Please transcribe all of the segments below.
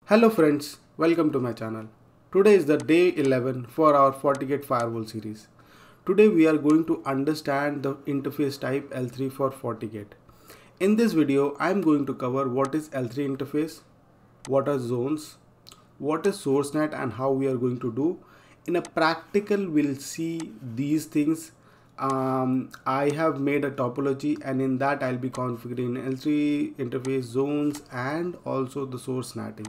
Hello friends, welcome to my channel. Today is the day 11 for our FortiGate firewall series. Today we are going to understand the interface type L3 for FortiGate. In this video, I am going to cover what is L3 interface, what are zones, what is SourceNet and how we are going to do. In a practical, we'll see these things. I have made a topology and in that I'll be configuring L3 interface zones and also the source netting.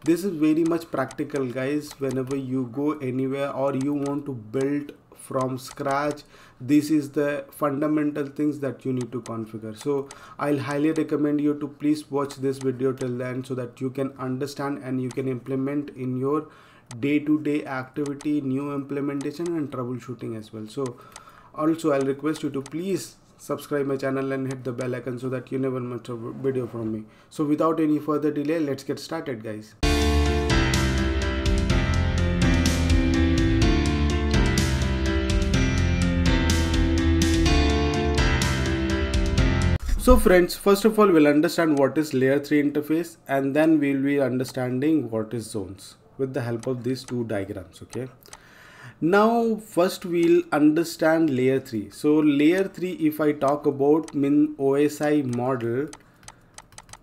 This is very much practical guys. Whenever you go anywhere or you want to build from scratch, this is the fundamental things that you need to configure. So I'll highly recommend you to please watch this video till then so that you can understand and you can implement in your day-to-day activity, new implementation and troubleshooting as well. So also I'll request you to please subscribe my channel and hit the bell icon so that you never miss a video from me. So without any further delay, let's get started guys. So friends, first of all we'll understand what is layer 3 interface and then we'll be understanding what is zones with the help of these two diagrams. Okay, now first we'll understand layer 3. So layer 3, if I talk about OSI model,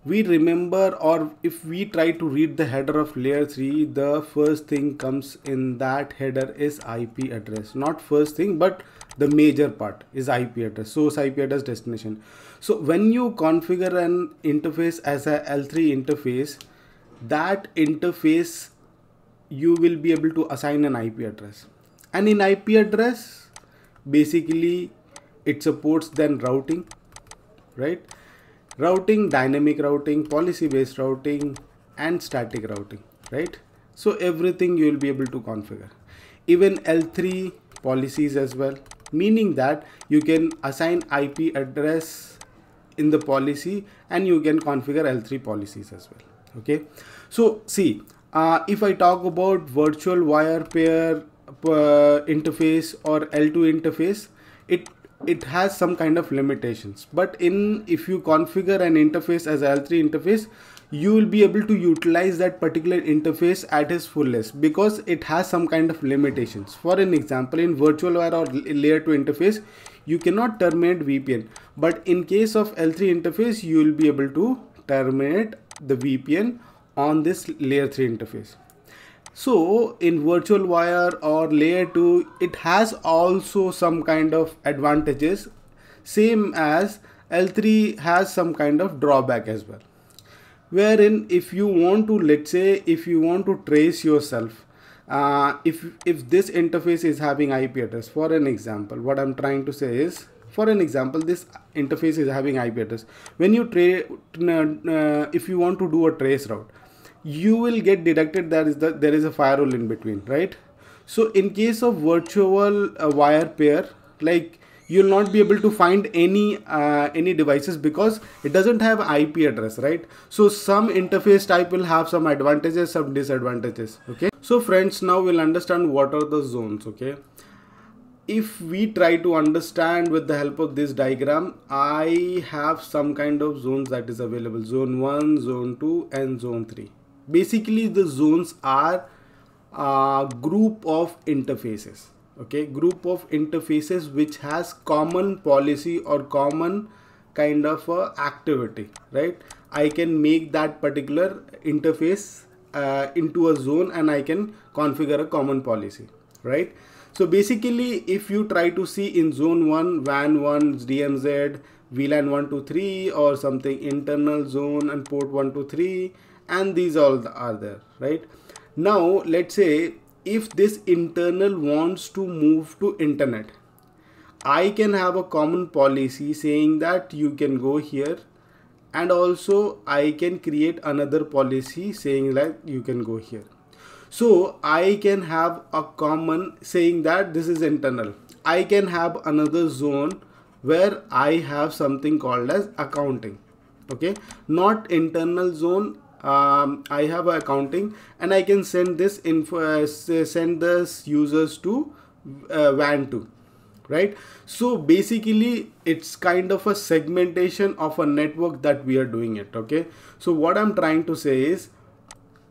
we remember, or if we try to read the header of layer 3, the first thing comes in that header is IP address. Not first thing, but the major part is IP address, source IP address, destination. So when you configure an interface as a L3 interface, that interface you will be able to assign an IP address. And in IP address, basically it supports then routing, right? Routing, dynamic routing, policy based routing and static routing, right? So everything you will be able to configure. Even L3 policies as well, meaning that you can assign IP address in the policy and you can configure L3 policies as well. Okay, so see, if I talk about virtual wire pair interface or L2 interface, it has some kind of limitations, but if you configure an interface as L3 interface, you will be able to utilize that particular interface at its fullest because it has some kind of limitations. For an example, in virtual wire or layer 2 interface, you cannot terminate VPN, but in case of L3 interface, you will be able to terminate the VPN on this layer 3 interface. So in virtual wire or layer 2, it has also some kind of advantages, same as L3 has some kind of drawback as well, wherein if you want to, let's say if you want to trace yourself, if this interface is having IP address, for an example, what I'm trying to say is, for an example, this interface is having IP address. When you if you want to do a trace route, you will get deducted that there is a firewall in between, right? So in case of virtual wire pair, like you'll not be able to find any devices because it doesn't have IP address, right? So some interface type will have some advantages, some disadvantages. Okay, so friends, now we'll understand what are the zones. Okay, if we try to understand with the help of this diagram, I have some kind of zones that is available: zone 1, zone 2 and zone 3. Basically the zones are a group of interfaces. Okay, group of interfaces which has common policy or common kind of activity, right? I can make that particular interface into a zone and I can configure a common policy, right? So basically if you try to see in zone 1, WAN 1, DMZ, VLAN 123 or something, internal zone and port 123, and these all are there, right? Now let's say if this internal wants to move to internet, I can have a common policy saying that you can go here, and also I can create another policy saying that you can go here. So I can have a common saying that this is internal. I can have another zone where I have something called as accounting. Okay, not internal zone. I have accounting and I can send this info, send this users to WAN 2, right? So basically it's kind of a segmentation of a network that we are doing it. Okay, so what I'm trying to say is,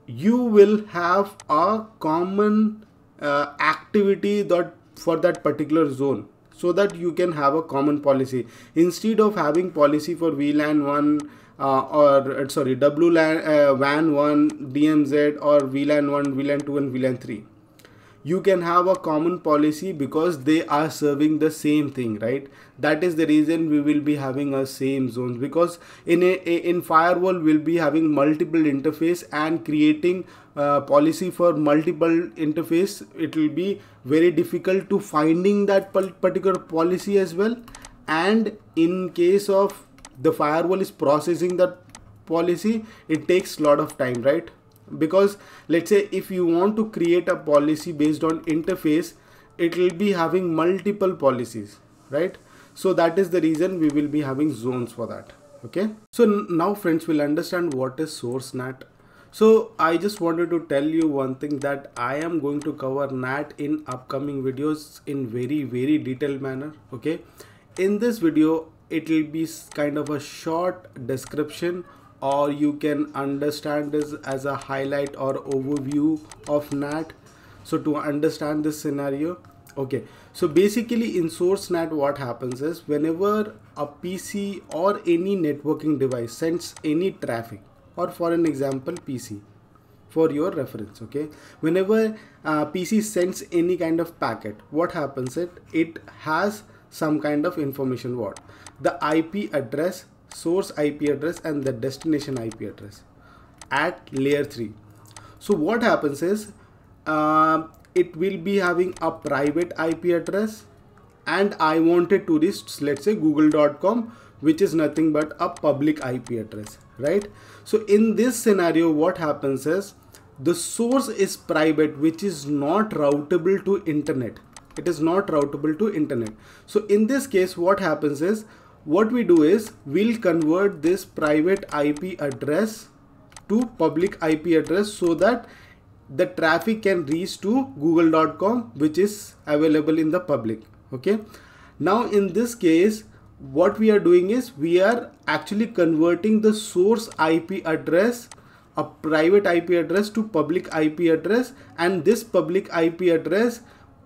you will have a common activity that for that particular zone, so that you can have a common policy instead of having policy for VLAN 1 or sorry WLAN WAN 1 DMZ, or VLAN 1 VLAN 2 and VLAN 3. You can have a common policy because they are serving the same thing, right? That is the reason we will be having a same zones, because in firewall we'll be having multiple interface, and creating policy for multiple interface, it will be very difficult to finding that particular policy as well. And in case of the firewall is processing that policy, it takes a lot of time, right? Because let's say if you want to create a policy based on interface, it will be having multiple policies, right? So that is the reason we will be having zones for that. Okay, so now friends, will understand what is source NAT. So I just wanted to tell you one thing, that I am going to cover NAT in upcoming videos in very detailed manner. Okay, in this video it will be kind of a short description, or you can understand this as a highlight or overview of NAT. So to understand this scenario, okay, so basically in source NAT what happens is, whenever a PC or any networking device sends any traffic, or for an example PC, for your reference, okay, whenever PC sends any kind of packet, what happens, it has some kind of information, what the IP address, source IP address, and the destination IP address at layer 3. So what happens is, it will be having a private IP address, and I wanted to reach, let's say, google.com, which is nothing but a public IP address, right? So in this scenario what happens is, the source is private, which is not routable to internet. It is not routable to internet. So in this case what happens is, what we do is, we'll convert this private IP address to public IP address, so that the traffic can reach to google.com, which is available in the public. Okay, now in this case what we are doing is, we are actually converting the source IP address, a private IP address, to public IP address, and this public IP address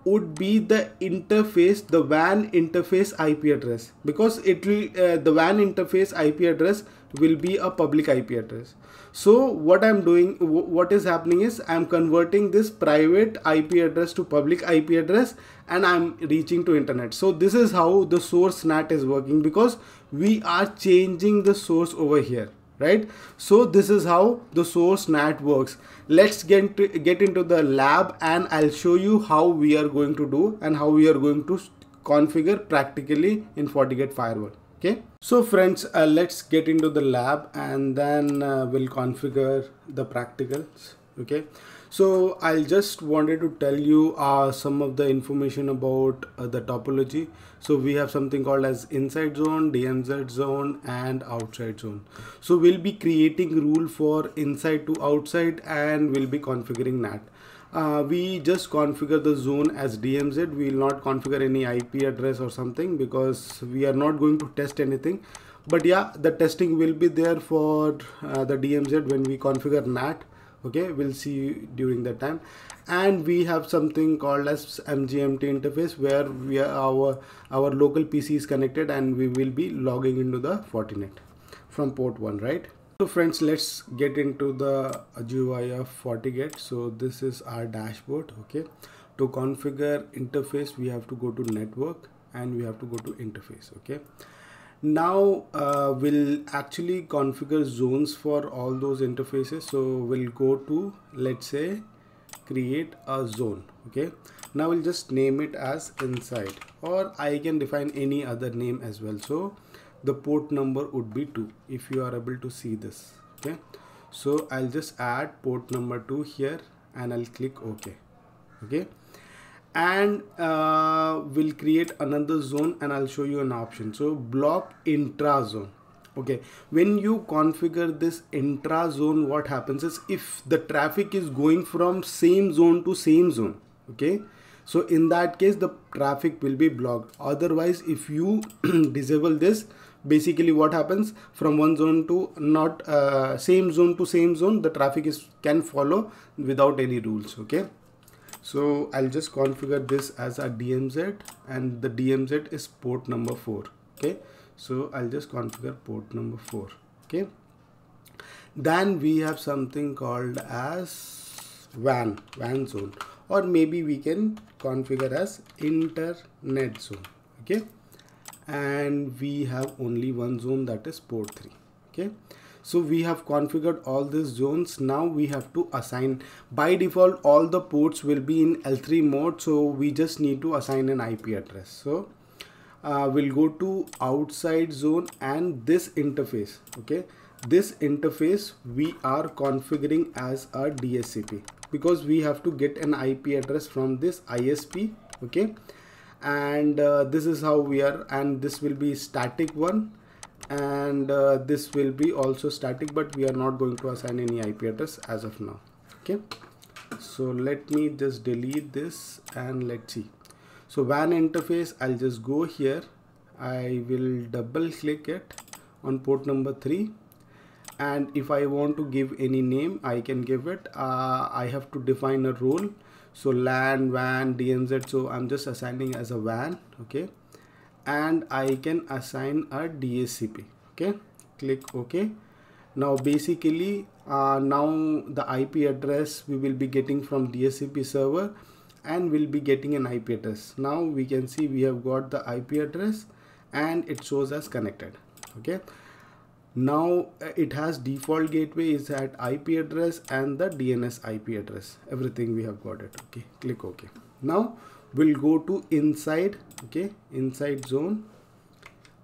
would be the interface, the WAN interface IP address, because it will the WAN interface IP address will be a public IP address. So what I'm doing, what is happening is, I'm converting this private IP address to public IP address, and I'm reaching to internet. So this is how the source NAT is working, because we are changing the source over here, right? So this is how the source NAT works. Let's get into the lab, and I'll show you how we are going to do and how we are going to configure practically in FortiGate firewall. Okay, so friends, let's get into the lab, and then we'll configure the practicals. Okay, so I'll just wanted to tell you some of the information about the topology. So we have something called as inside zone, DMZ zone, and outside zone. So we'll be creating rule for inside to outside, and we'll be configuring NAT. We just configure the zone as DMZ. We will not configure any IP address or something, because we are not going to test anything. But yeah, the testing will be there for the DMZ when we configure NAT. Okay, we'll see during that time. And we have something called as MGMT interface, where we are our local PC is connected, and we will be logging into the Fortinet from port 1, right? So friends, let's get into the GUI of FortiGate. So this is our dashboard. Okay, to configure interface we have to go to network, and we have to go to interface. Okay, now we'll actually configure zones for all those interfaces. So we'll go to, let's say, create a zone. Okay, now we'll just name it as inside, or I can define any other name as well. So the port number would be 2, if you are able to see this. Okay, so I'll just add port number 2 here, and I'll click OK. Okay, and we'll create another zone, and I'll show you an option. So block intra zone. Okay, when you configure this intra zone, what happens is, if the traffic is going from same zone to same zone, okay, so in that case the traffic will be blocked. Otherwise, if you disable this, Basically what happens, from one zone to not same zone to same zone, the traffic can follow without any rules. Okay, so I'll just configure this as a DMZ, and the DMZ is port number 4. Okay, so I'll just configure port number 4. Okay, then we have something called as WAN zone, or maybe we can configure as internet zone. Okay, and we have only one zone, that is port 3. Okay, so we have configured all these zones. Now we have to assign. By default all the ports will be in L3 mode, so we just need to assign an IP address. So we'll go to outside zone and this interface. Okay, this interface we are configuring as a DSCP, because we have to get an IP address from this ISP. Okay, and this is how we are, and this will be static one, and this will be also static, but we are not going to assign any IP address as of now. Okay, so let me just delete this and let's see. So WAN interface, I'll just go here, I will double click it on port number 3, and if I want to give any name, I can give it. I have to define a role, so LAN, WAN, DMZ, so I'm just assigning as a WAN. Okay, and I can assign a DSCP. Okay, click OK. Now basically now the IP address we will be getting from DSCP server, and we'll be getting an IP address. Now we can see we have got the IP address and it shows as connected. Okay, now it has default gateway is at IP address and the DNS IP address, everything we have got it. Okay, click OK. Now we'll go to inside. Okay, inside zone,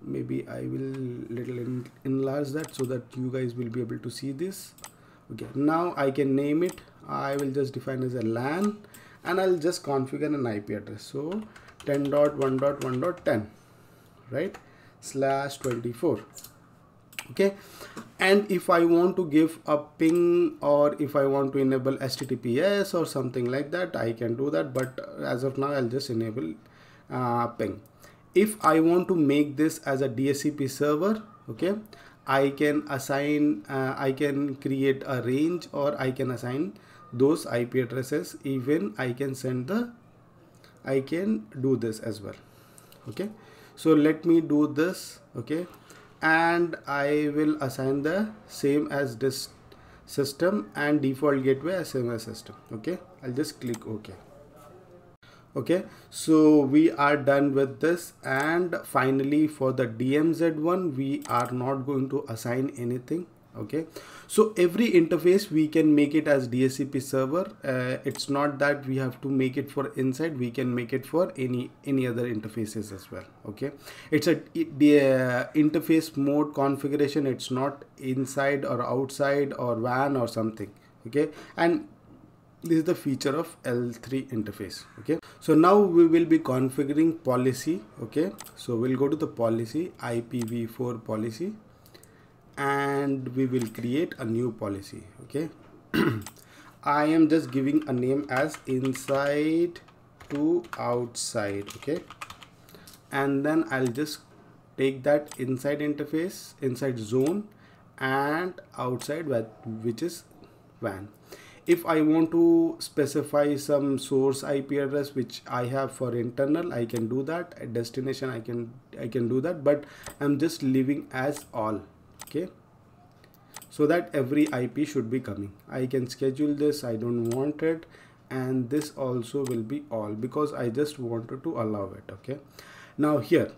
maybe I will little enlarge that so that you guys will be able to see this. Okay, now I can name it. I will just define as a LAN, and I'll just configure an IP address. So 10.1.1.10, right, /24. Okay, and if I want to give a ping, or if I want to enable HTTPS or something like that, I can do that, but as of now I'll just enable ping. If I want to make this as a DSCP server, okay, I can assign I can create a range, or I can assign those IP addresses. Even I can do this as well. Okay, so let me do this. Okay, and I will assign the same as this system, and default gateway as same as system. Okay, I'll just click OK. Okay, so we are done with this, and finally for the DMZ one, we are not going to assign anything. Okay, so every interface we can make it as DSCP server. It's not that we have to make it for inside, we can make it for any other interfaces as well. Okay, it's the interface mode configuration, it's not inside or outside or WAN or something. Okay, and this is the feature of L3 interface. Okay, so now we will be configuring policy. Okay, so we'll go to the policy, IPv4 policy, and we will create a new policy. Okay, I am just giving a name as inside to outside. Okay, and then I'll just take that inside interface, inside zone, and outside, which is WAN. If I want to specify some source IP address which I have for internal, I can do that. At destination I can do that, but I'm just leaving as all. Okay, so that every IP should be coming. I can schedule this, I don't want it, and this also will be all, because I just wanted to allow it. Okay, now here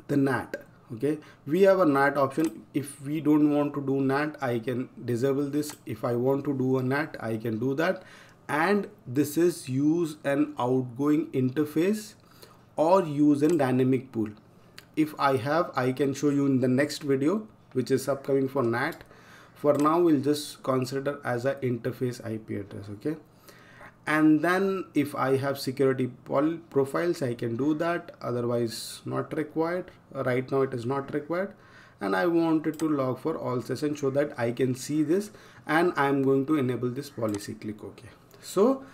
the NAT. Okay, we have a NAT option. If we don't want to do NAT, I can disable this. If I want to do a NAT, I can do that. And this is use an outgoing interface or use a dynamic pool. If I have, I can show you in the next video, which is upcoming for NAT. For now, we'll just consider as a interface IP address. Okay, and then if I have security profiles, I can do that, otherwise not required. Right now it is not required, and I wanted to log for all sessions so that I can see this, and I'm going to enable this policy. Click OK. So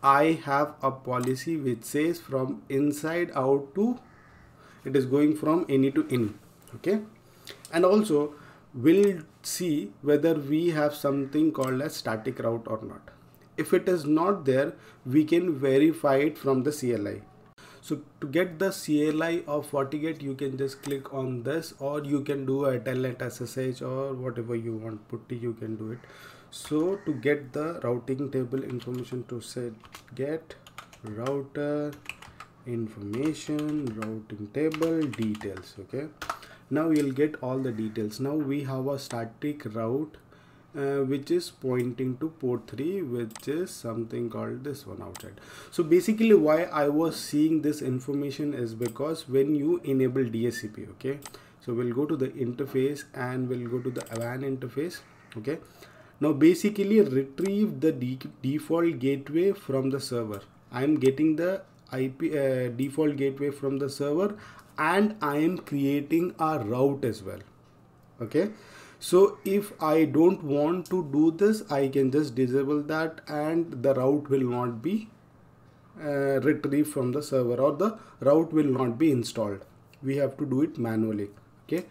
I have a policy which says from inside out to, it is going from any to any. Okay, and also we'll see whether we have something called as static route or not. If it is not there, we can verify it from the CLI. So to get the CLI of FortiGate, you can just click on this, or you can do a telnet SSH or whatever you want, putty, you can do it. So to get the routing table information, to set get router information, routing table details. Okay, now you'll get all the details. Now we have a static route which is pointing to port 3, which is something called this one outside. So basically why I was seeing this information is because when you enable DHCP, okay, so we'll go to the interface and we'll go to the WAN interface. Okay, now basically retrieve the default gateway from the server. I'm getting the IP default gateway from the server, and I am creating a route as well. Okay, so if I don't want to do this, I can just disable that, and the route will not be retrieved from the server, or the route will not be installed. We have to do it manually. Okay,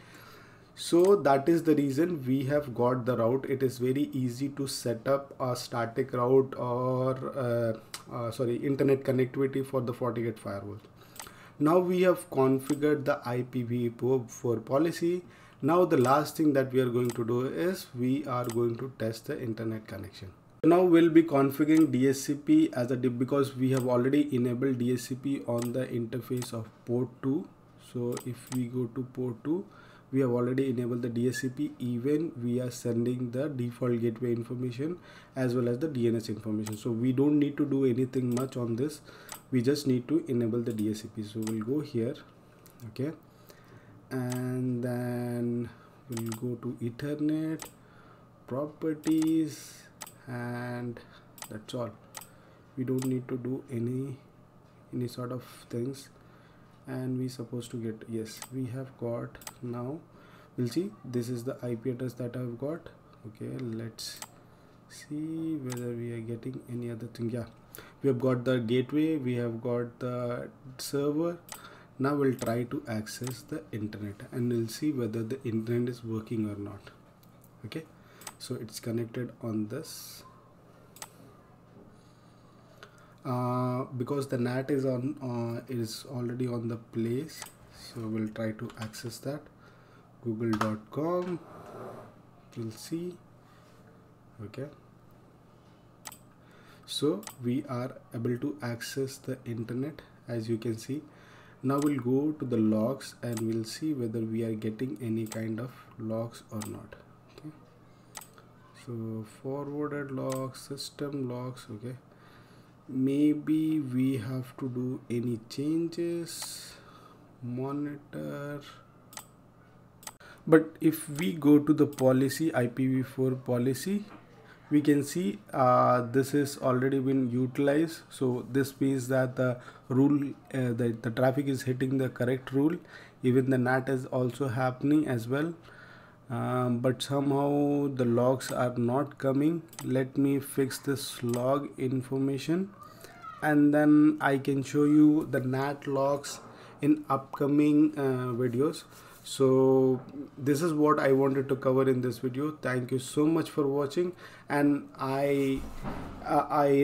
so that is the reason we have got the route. It is very easy to set up a static route or internet connectivity for the FortiGate firewall. Now we have configured the IPv4 policy. Now the last thing that we are going to do is we are going to test the internet connection. Now we'll be configuring DHCP as a DIP, because we have already enabled DHCP on the interface of port 2. So if we go to port 2, we have already enabled the DHCP. Even we are sending the default gateway information as well as the DNS information. So we don't need to do anything much on this. We just need to enable the DHCP. So we'll go here. Okay, and then we'll go to Ethernet properties, and that's all. We don't need to do any sort of things, and we supposed to get, yes, we have got. Now we'll see, this is the IP address that I've got. Okay, let's see whether we are getting any other thing. Yeah, we have got the gateway, we have got the server. Now we'll try to access the internet, and we'll see whether the internet is working or not. Okay, so it's connected on this. Because the NAT is on is already on the place, so we'll try to access that. google.com, we'll see. Okay, so we are able to access the internet, as you can see. Now we'll go to the logs and we'll see whether we are getting any kind of logs or not. Okay, so forwarded logs, system logs. Okay, maybe we have to do any changes, monitor. But if we go to the policy, IPv4 policy, we can see this is already been utilized. So this means that the rule, the traffic is hitting the correct rule. Even the NAT is also happening as well, but somehow the logs are not coming. Let me fix this log information, and then I can show you the NAT logs in upcoming videos. So this is what I wanted to cover in this video. Thank you so much for watching, and I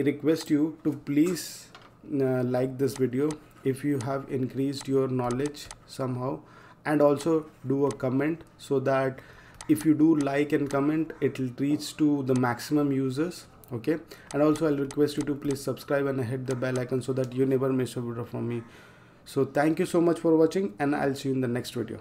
request you to please like this video if you have increased your knowledge somehow, and also do a comment, so that if you do like and comment, it will reach to the maximum users. Okay, and also I'll request you to please subscribe and hit the bell icon so that you never miss a video from me. So thank you so much for watching, and I'll see you in the next video.